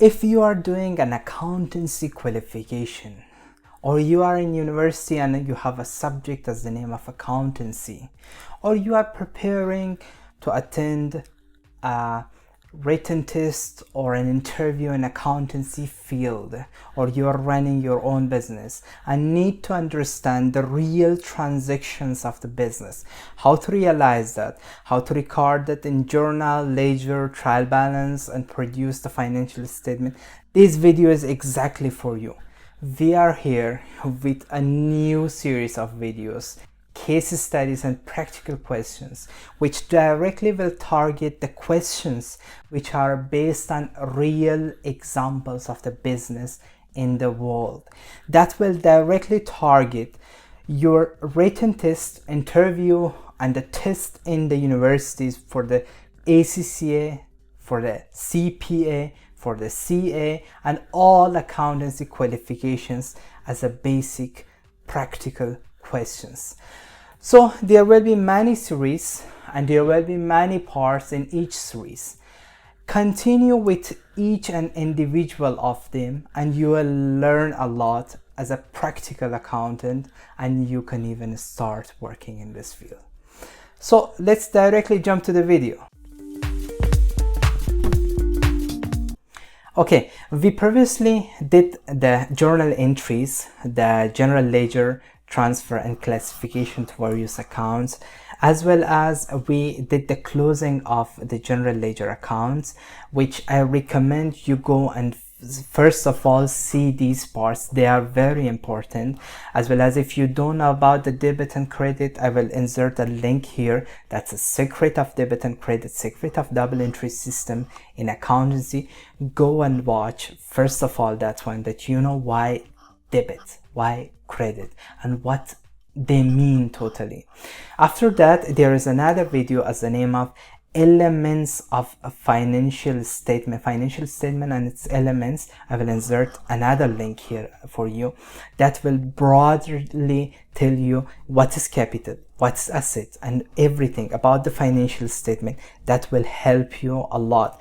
If you are doing an accountancy qualification, or you are in university and you have a subject as the name of accountancy, or you are preparing to attend a written test or an interview in accountancy field, or you are running your own business and need to understand the real transactions of the business, how to realize that, how to record that in journal, ledger, trial balance, and produce the financial statement, this video is exactly for you. We are here with a new series of videos, case studies and practical questions, which directly will target the questions which are based on real examples of the business in the world. That will directly target your written test, interview, and the test in the universities for the ACCA, for the CPA, for the CA, and all accountancy qualifications as a basic practical questions. So there will be many series and there will be many parts in each series. Continue with each and individual of them and you will learn a lot as a practical accountant, and you can even start working in this field. So let's directly jump to the video. Okay, we previously did the journal entries, the general ledger, transfer and classification to various accounts, as well as we did the closing of the general ledger accounts, which I recommend you go and first of all see these parts. They are very important, as well as if you don't know about the debit and credit, I will insert a link here. That's a secret of debit and credit, secret of double entry system in accountancy. Go and watch first of all that one, that you know why debit, why credit, and what they mean totally. After that, there is another video as the name of elements of a financial statement and its elements. I will insert another link here for you that will broadly tell you what is capital, what's asset, and everything about the financial statement. That will help you a lot.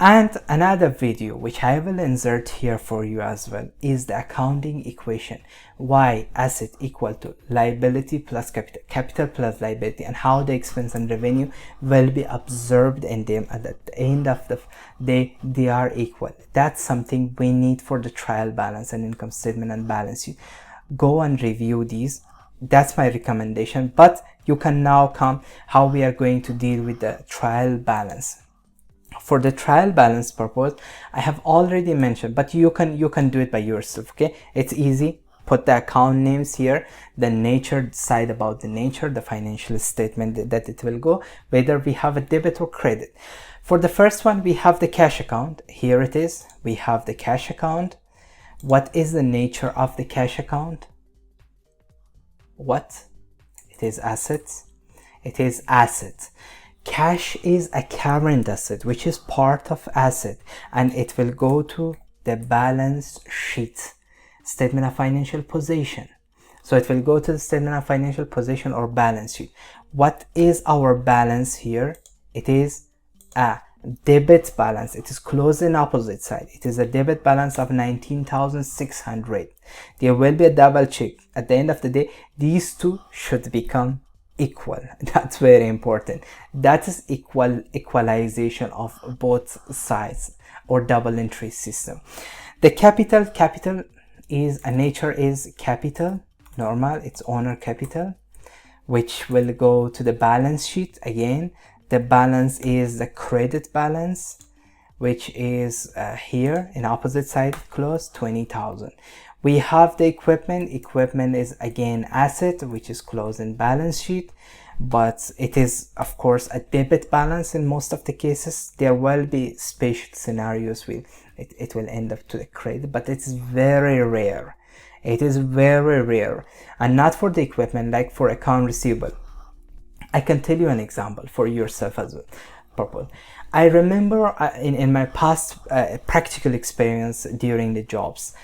And another video which I will insert here for you as well is the accounting equation. Why asset equal to liability plus capital, capital plus liability, and how the expense and revenue will be observed in them, and at the end of the day they are equal. That's something we need for the trial balance and income statement and balance sheet. Go and review these. That's my recommendation. But you can now come how we are going to deal with the trial balance. For the trial balance purpose, I have already mentioned, but you can do it by yourself. Okay, it's easy. Put the account names here, the nature, decide about the nature, the financial statement that it will go, whether we have a debit or credit. For the first one, we have the cash account. Here it is. We have the cash account. What is the nature of the cash account? What? It is assets. It is assets. Cash is a current asset, which is part of asset, and it will go to the balance sheet, statement of financial position. So it will go to the statement of financial position or balance sheet. What is our balance here? It is a debit balance. It is closed in opposite side. It is a debit balance of 19,600. There will be a double check. At the end of the day, these two should become equal. That's very important. That is equalization of both sides, or double entry system. The capital is a nature is capital, normal, it's owner capital, which will go to the balance sheet. Again, the balance is the credit balance, which is here in opposite side close, 20,000. We have the equipment. Equipment is again asset, which is closed in balance sheet, but it is of course a debit balance in most of the cases. There will be special scenarios where it will end up to the credit, but it's very rare. It is very rare, and not for the equipment, like for account receivable. I can tell you an example for yourself as well. Purpose. I remember in my past practical experience during the jobs,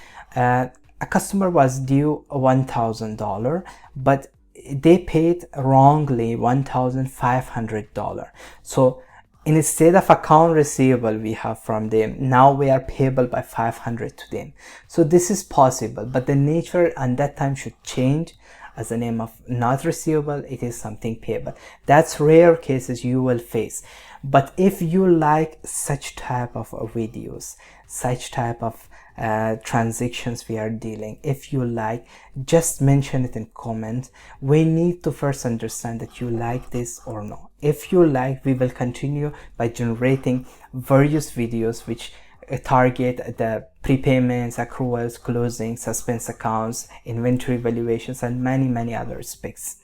a customer was due $1,000, but they paid wrongly $1,500. So instead of account receivable we have from them, now we are payable by 500 to them. So this is possible, but the nature and that time should change. As the name of not receivable, it is something payable. That's rare cases you will face. But if you like such type of videos, such type of transactions we are dealing, if you like, just mention it in comment. We need to first understand that you like this or not. If you like, we will continue by generating various videos which target the prepayments, accruals, closing, suspense accounts, inventory valuations, and many other aspects.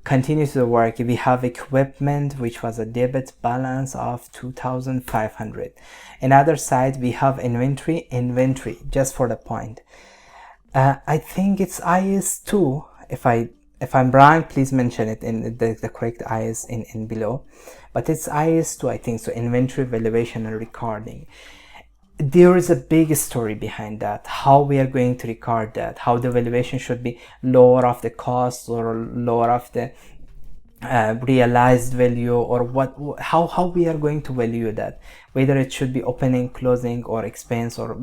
Continue to the work. We have equipment, which was a debit balance of 2,500. Another side, we have inventory, just for the point. I think it's IS2. If I'm wrong, please mention it in the correct IS in below. But it's IS2, I think so. Inventory valuation and recording. There is a big story behind that, how we are going to record that, how the valuation should be lower of the cost or lower of the realized value, or how we are going to value that, whether it should be opening, closing, or expense, or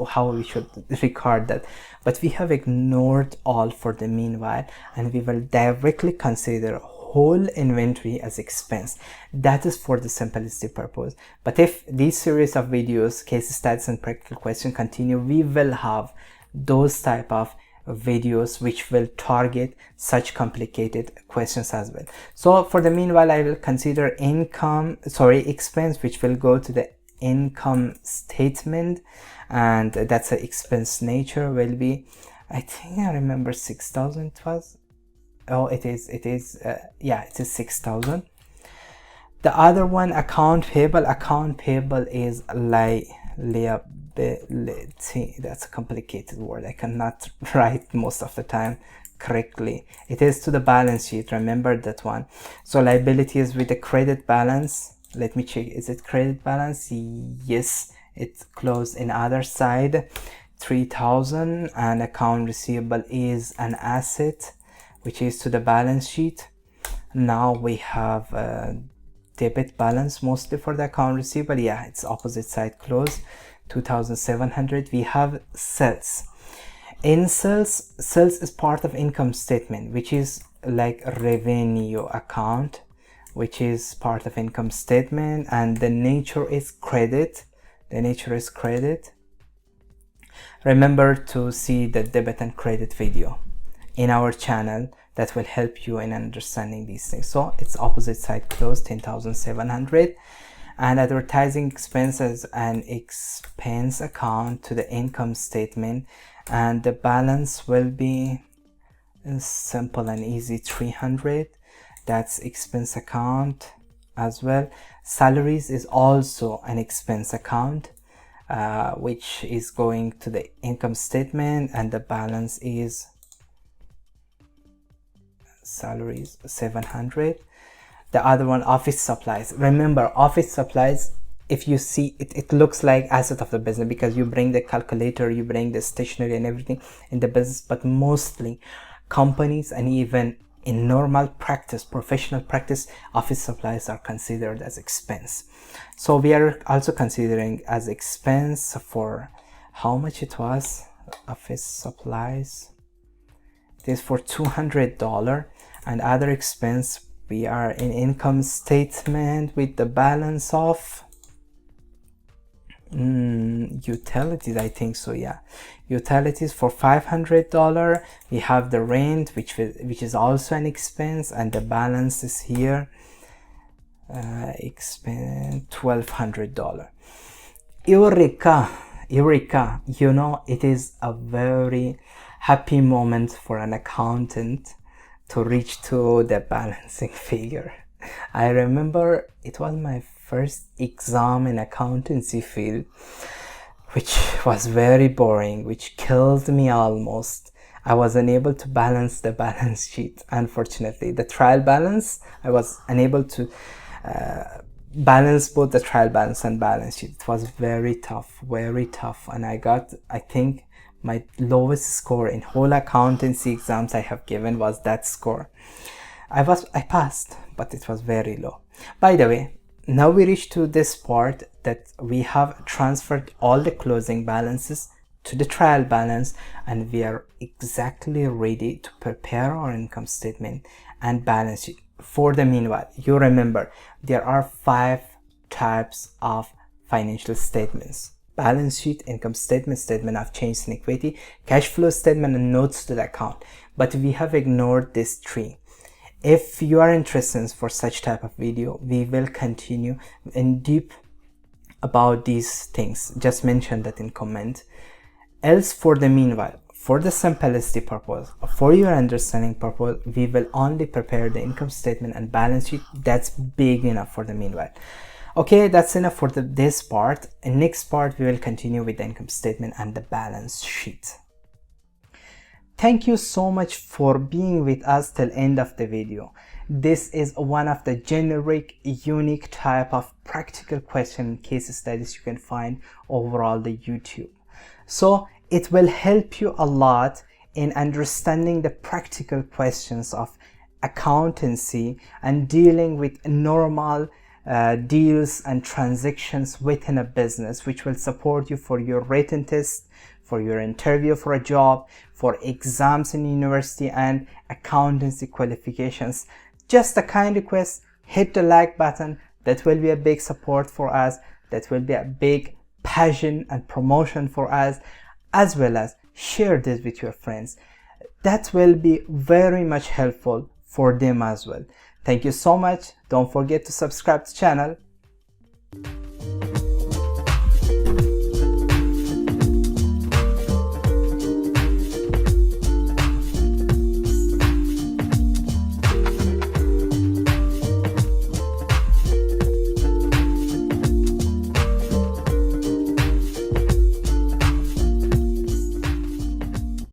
how we should record that. But we have ignored all for the meanwhile, and we will directly consider whole inventory as expense. That is for the simplicity purpose. But if these series of videos, case studies and practical questions continue, we will have those type of videos which will target such complicated questions as well. So for the meanwhile, I will consider expense, which will go to the income statement, and that's an expense nature will be, I think I remember 6,000 it was. Oh, it is 6,000. The other one, account payable is liability. That's a complicated word, I cannot write most of the time correctly. It is to the balance sheet, remember that one. So liability is with the credit balance. Let me check, is it credit balance? Yes, it's closed in other side, 3,000. And account receivable is an asset which is to the balance sheet. Now we have debit balance mostly for the account receivable. Yeah, it's opposite side closed, 2,700. We have sales. In sales is part of income statement, which is like revenue account, which is part of income statement, and the nature is credit. Remember to see the debit and credit video in our channel, that will help you in understanding these things. So it's opposite side closed, 10,700. And advertising expenses and expense account to the income statement, and the balance will be simple and easy, 300. That's expense account as well. Salaries is also an expense account, which is going to the income statement, and the balance is salaries 700. The other one, office supplies. Remember, office supplies, if you see it, it looks like asset of the business, because you bring the calculator, you bring the stationery and everything in the business. But mostly companies, and even in normal practice, professional practice, office supplies are considered as expense. So we are also considering as expense for how much it was. Office supplies, it is for $200. And other expense, we are in income statement with the balance of utilities, I think so, yeah, utilities for $500. We have the rent, which is also an expense, and the balance is here, expense $1,200. Eureka, you know, it is a very happy moment for an accountant to reach to the balancing figure. I remember it was my first exam in accountancy field, which was very boring, which killed me almost. I was unable to balance the balance sheet, unfortunately. The trial balance, I was unable to balance both the trial balance and balance sheet. It was very tough, and I got, I think, my lowest score in whole accountancy exams I have given was that score. I passed, but it was very low. By the way, Now we reach to this part that we have transferred all the closing balances to the trial balance, and we are exactly ready to prepare our income statement and balance sheet. For the meanwhile, you remember there are 5 types of financial statements: balance sheet, income statement, statement of change in equity, cash flow statement, and notes to the account. But we have ignored these 3. If you are interested for such type of video, we will continue in deep about these things. Just mention that in comment. Else, for the meanwhile, for the simplicity purpose, for your understanding purpose, we will only prepare the income statement and balance sheet. That's big enough for the meanwhile. Okay, that's enough for this part. In next part, we will continue with the income statement and the balance sheet. Thank you so much for being with us till end of the video. This is one of the generic, unique type of practical question and case studies you can find overall the YouTube. So it will help you a lot in understanding the practical questions of accountancy and dealing with normal deals and transactions within a business, which will support you for your written test, for your interview for a job, for exams in university and accountancy qualifications. Just a kind request, hit the like button. That will be a big support for us. That will be a big passion and promotion for us, as well as share this with your friends. That will be very much helpful for them as well. Thank you so much. Don't forget to subscribe to the channel.